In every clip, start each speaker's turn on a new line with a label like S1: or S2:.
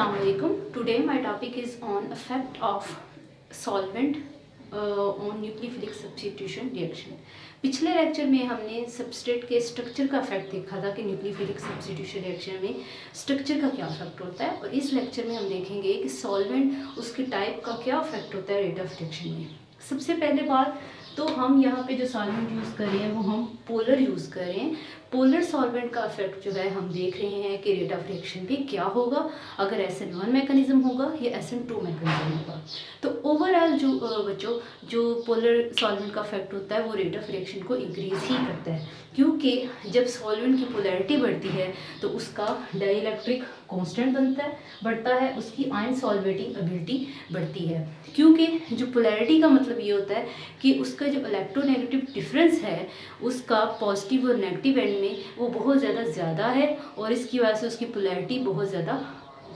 S1: Assalamualaikum. Today my topic is on effect of solvent on nucleophilic substitution reaction. पिछले lecture में हमने substrate के structure का effect देखा था कि न्यूक्लियोफिलिक सब्स्टिट्यूशन रिएक्शन में स्ट्रक्चर का क्या इफेक्ट होता है, और इस लेक्चर में हम देखेंगे कि सॉल्वेंट उसके टाइप का क्या इफेक्ट होता है रेट ऑफ रिएक्शन में। सबसे पहले बात तो हम यहाँ पे जो सॉल्वेंट यूज़ कर रहे हैं वो हम पोलर यूज़ कर रहे हैं। पोलर सॉल्वेंट का इफेक्ट जो है हम देख रहे हैं कि रेट ऑफ रिएक्शन पे क्या होगा अगर SN1 मैकेनिज्म होगा या SN2 मैकेनिज्म होगा। तो ओवरऑल जो बच्चों जो पोलर सॉल्वेंट का इफेक्ट होता है वो रेट ऑफ रिएक्शन को इंक्रीज ही करता है, क्योंकि जब सॉल्वेंट की पोलैरिटी बढ़ती है तो उसका डाइइलेक्ट्रिक कांस्टेंट बढ़ता है, उसकी आयन सॉल्वेटिंग एबिलिटी बढ़ती है। क्योंकि जो पोलैरिटी का मतलब ये होता है कि उसका जो इलेक्ट्रोनेगेटिव डिफरेंस है उसका पॉजिटिव और नेगेटिव एंड में वो बहुत ज़्यादा है, और इसकी वजह से उसकी पोलैरिटी बहुत ज़्यादा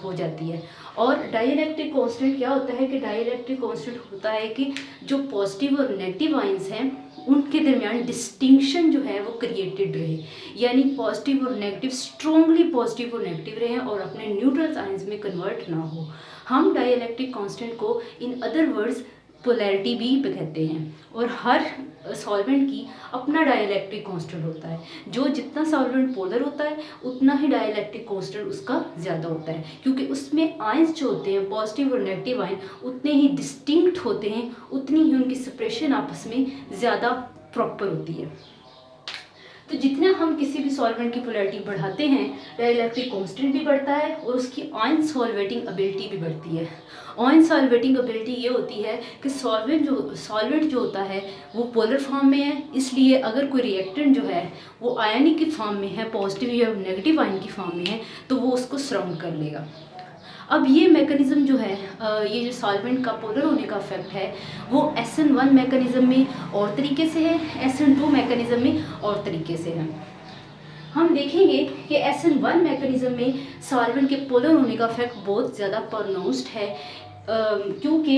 S1: हो जाती है। और डाइइलेक्ट्रिक कांस्टेंट क्या होता है कि डाइइलेक्ट्रिक कांस्टेंट होता है कि जो पॉजिटिव और नेगेटिव आयंस हैं उनके दरमियान डिस्टिंक्शन जो है वो क्रिएटेड रहे, यानी पॉजिटिव और नेगेटिव स्ट्रॉन्गली पॉजिटिव और नेगेटिव रहे और अपने न्यूट्रल आयंस में कन्वर्ट ना हो। हम डाइइलेक्ट्रिक कांस्टेंट को इन अदर वर्ड्स पोलैरिटी भी कहते हैं, और हर सॉल्वेंट की अपना डाइइलेक्ट्रिक कांस्टेंट होता है। जो जितना सॉल्वेंट पोलर होता है उतना ही डाइइलेक्ट्रिक कांस्टेंट उसका ज़्यादा होता है, क्योंकि उसमें आयंस जो होते हैं पॉजिटिव और नेगेटिव आयन उतने ही डिस्टिंक्ट होते हैं, उतनी ही उनकी सेपरेशन आपस में ज़्यादा प्रॉपर होती है। तो जितना हम किसी भी सॉल्वेंट की पोलैरिटी बढ़ाते हैं डाइइलेक्ट्रिक कांस्टेंट भी बढ़ता है और उसकी आयन सॉल्वेटिंग एबिलिटी भी बढ़ती है। आयन सॉल्वेटिंग एबिलिटी ये होती है कि सॉल्वेंट जो होता है वो पोलर फॉर्म में है, इसलिए अगर कोई रिएक्टेंट जो है वो आयनिक की फॉर्म में है, पॉजिटिव या नेगेटिव आयन की फॉर्म में है, तो वो उसको सराउंड कर लेगा। अब ये मैकेनिज्म जो है ये जो सॉल्वेंट का पोलर होने का इफेक्ट है वो SN1 मैकेनिज्म में और तरीके से है, SN2 मैकेनिज्म में और तरीके से है। हम देखेंगे कि SN1 मैकेनिज्म में सॉल्वेंट के पोलर होने का इफेक्ट बहुत ज़्यादा प्रोनाउंस्ड है, क्योंकि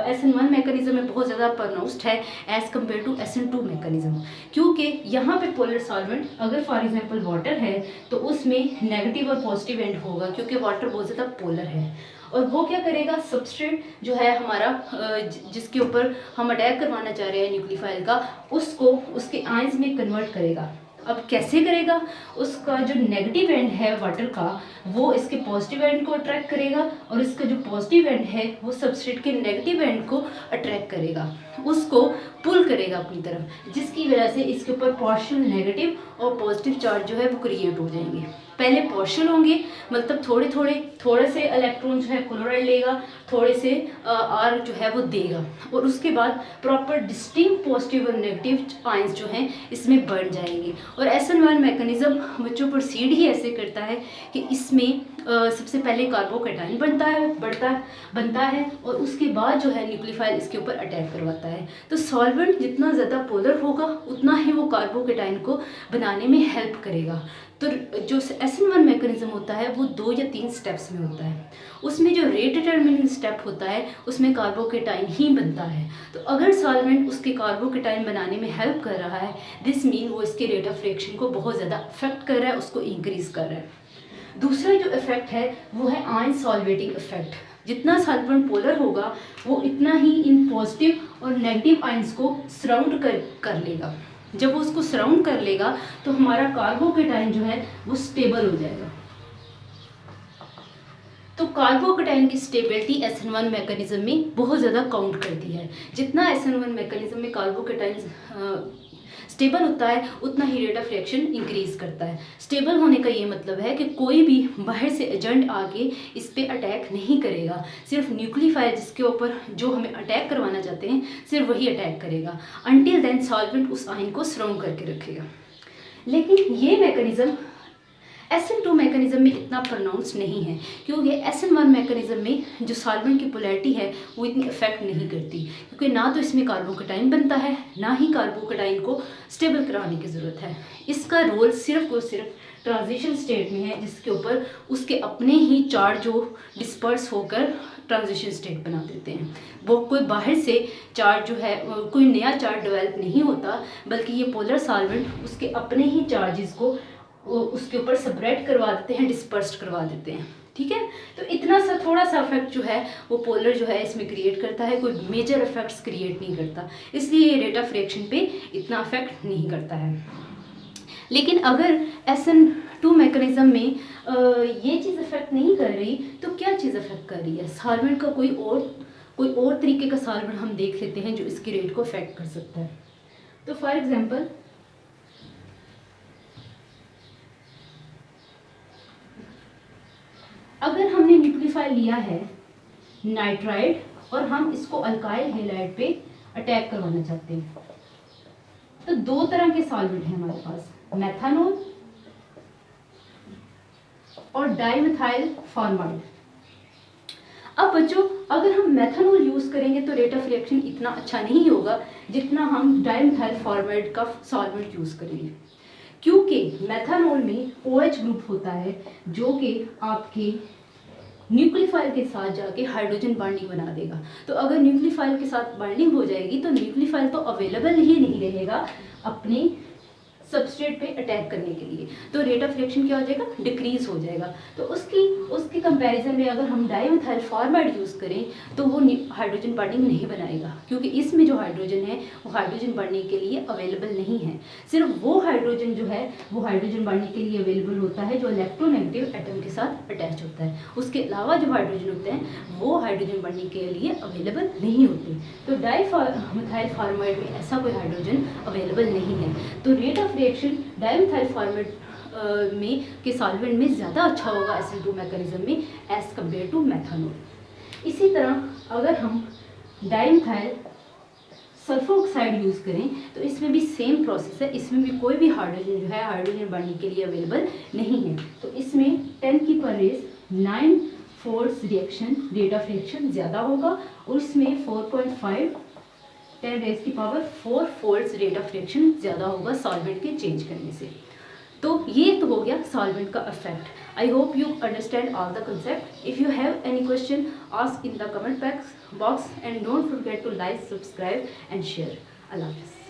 S1: SN1 मैकेनिज्म में बहुत ज़्यादा प्रोनाउंस्ड है as compare to SN2 mechanism. क्योंकि यहाँ पे पोलर सॉल्वेंट अगर फॉर एग्जांपल वाटर है तो उसमें नेगेटिव और पॉजिटिव एंड होगा, क्योंकि वाटर बहुत ज़्यादा पोलर है। और वो क्या करेगा, सबस्ट्रेट जो है हमारा जिसके ऊपर हम अटैक करवाना चाह रहे हैं न्यूक्लियोफाइल का, उसको उसके आयंस में कन्वर्ट करेगा। अब कैसे करेगा, उसका जो नेगेटिव एंड है वाटर का वो इसके पॉजिटिव एंड को अट्रैक्ट करेगा, और इसका जो पॉजिटिव एंड है वो सबस्ट्रेट के नेगेटिव एंड को अट्रैक्ट करेगा, उसको पुल करेगा अपनी तरफ, जिसकी वजह से इसके ऊपर पार्शियल नेगेटिव और पॉजिटिव चार्ज जो है वो क्रिएट हो जाएंगे। पहले पार्शियल होंगे, मतलब थोड़े से इलेक्ट्रॉन जो है क्लोराइड लेगा, थोड़े से आर जो है वो देगा, और उसके बाद प्रॉपर डिस्टिंक्ट पॉजिटिव और नेगेटिव आयंस जो हैं इसमें बढ़ जाएंगे। और SN1 मैकेनिज्म बच्चों प्रोसीड ही ऐसे करता है कि इसमें सबसे पहले कार्बोकैटायन बनता है और उसके बाद जो है न्यूक्लियोफाइल इसके ऊपर अटैक करवाता है। तो सॉल्वेंट जितना ज़्यादा पोलर होगा उतना ही वो कार्बोकैटायन को बनाने में हेल्प करेगा। तो जो SN1 मैकेनिज्म होता है वो 2 या 3 स्टेप्स में होता है। उसमें जो रेट डिटर्मिनिंग स्टेप होता है उसमें कार्बोकैटायन ही बनता है। तो अगर सॉल्वेंट उसके कार्बोकैटायन बनाने में हेल्प कर रहा है, दिस मीन वो इसके रेट ऑफ रिएक्शन को बहुत ज़्यादा अफेक्ट कर रहा है, उसको इंक्रीज कर रहा है। दूसरा जो इफेक्ट है वो है आयन सॉल्वेटिंग इफेक्ट। जितना सॉल्वेंट पोलर होगा वो इतना ही इन पॉजिटिव और नेगेटिव आयंस को सराउंड कर लेगा। जब वो उसको सराउंड कर लेगा तो हमारा कार्बोकैटायन जो है वो स्टेबल हो जाएगा। तो कार्बोकैटायन की स्टेबिलिटी SN1 मैकेनिज्म में बहुत ज़्यादा काउंट करती है। जितना SN1 मैकेनिज्म में कार्बोकैटायन स्टेबल होता है उतना ही रेट ऑफ रिएक्शन इंक्रीज करता है। स्टेबल होने का ये मतलब है कि कोई भी बाहर से एजेंट आके इस पे अटैक नहीं करेगा, सिर्फ न्यूक्लियोफाइल जिसके ऊपर जो हमें अटैक करवाना चाहते हैं सिर्फ वही अटैक करेगा। अनटिल देन सॉल्वेंट उस आयन को सराउंड करके रखेगा। लेकिन ये मैकेनिज्म SN2 मैकेनिज्म में इतना प्रोनाउंस नहीं है, क्योंकि SN1 मैकेनिज्म में जो सॉल्वेंट की पोलैरिटी है वो इतनी इफेक्ट नहीं करती, क्योंकि ना तो इसमें कार्बोकैटायन बनता है ना ही कार्बोकैटायन को स्टेबल कराने की ज़रूरत है। इसका रोल सिर्फ और सिर्फ ट्रांजिशन स्टेट में है, जिसके ऊपर उसके अपने ही चार्ज जो डिस्पर्स होकर ट्रांजिशन स्टेट बना देते हैं। वो कोई बाहर से चार्ज जो है कोई नया चार्ज डेवलप नहीं होता, बल्कि ये पोलर सॉल्वेंट उसके अपने ही चार्जेस को वो उसके ऊपर स्प्रेड करवा देते हैं, डिस्पर्स्ड करवा देते हैं। ठीक है, तो इतना सा थोड़ा सा इफेक्ट जो है वो पोलर जो है इसमें क्रिएट करता है, कोई मेजर इफेक्ट्स क्रिएट नहीं करता, इसलिए ये रेट ऑफ रिएक्शन पे इतना इफेक्ट नहीं करता है। लेकिन अगर SN2 मैकेनिज्म में ये चीज़ इफेक्ट नहीं कर रही तो क्या चीज़ इफेक्ट कर रही है? सॉल्वेंट का कोई और तरीके का सॉल्वेंट हम देख लेते हैं जो इसकी रेट को इफेक्ट कर सकता है। तो फॉर एग्जांपल अगर हमने न्यूक्लियोफाइल लिया है नाइट्राइड और हम इसको अल्काइल हैलाइड पे अटैक करवाना चाहते हैं, तो दो तरह के सॉल्वेंट हैं हमारे पास, मेथानॉल और डाइमिथाइल फॉर्माइड। अब बच्चों अगर हम मेथानॉल यूज करेंगे तो रेट ऑफ रिएक्शन इतना अच्छा नहीं होगा जितना हम डाइमिथाइल फॉर्माइड का सॉल्वेंट यूज करेंगे, क्योंकि मेथानॉल में OH ग्रुप होता है जो कि आपके न्यूक्लियोफाइल के साथ जाके हाइड्रोजन बॉन्डिंग बना देगा। तो अगर न्यूक्लियोफाइल के साथ बॉन्डिंग हो जाएगी तो न्यूक्लियोफाइल तो अवेलेबल ही नहीं रहेगा अपने सबस्ट्रेट पे अटैक करने के लिए, तो रेट ऑफ रिएक्शन क्या हो जाएगा? डिक्रीज हो जाएगा। तो उसके कंपैरिजन में अगर हम डाइमिथाइल फॉर्माइड यूज़ करें तो वो हाइड्रोजन बॉन्डिंग नहीं बनाएगा, क्योंकि इसमें जो हाइड्रोजन है वो हाइड्रोजन बॉन्डिंग के लिए अवेलेबल नहीं है। सिर्फ वो हाइड्रोजन जो है वो हाइड्रोजन बॉन्डिंग के लिए अवेलेबल होता है जो इलेक्ट्रोनेगेटिव एटम के साथ अटैच होता है। उसके अलावा जो हाइड्रोजन होते हैं वो हाइड्रोजन बॉन्डिंग के लिए अवेलेबल नहीं होते। तो डाइमिथाइल फॉर्माइड में ऐसा कोई हाइड्रोजन अवेलेबल नहीं है, तो rate of reaction dimethyl formamide में के सॉल्वेंट में ज़्यादा अच्छा होगा SN2 मैकेनिज्म में एज कम्पेयर टू मेथानॉल। इसी तरह अगर हम डाइमिथाइल सल्फर ऑक्साइड यूज़ करें तो इसमें भी सेम प्रोसेस है, इसमें भी कोई भी हाइड्रोजन जो है हाइड्रोजन बॉन्डिंग के लिए अवेलेबल नहीं है। तो इसमें 10⁻9 force reaction rate of reaction ज़्यादा होगा और इसमें 4.5 10⁻⁴ फोल्ड्स रेट ऑफ रिएक्शन ज़्यादा होगा सॉल्वेंट के चेंज करने से। तो ये तो हो गया सॉल्वेंट का effect. I hope you understand all the concept. If you have any question ask in the comment box and don't forget to like, subscribe and share. अल्लाह हाफिज़।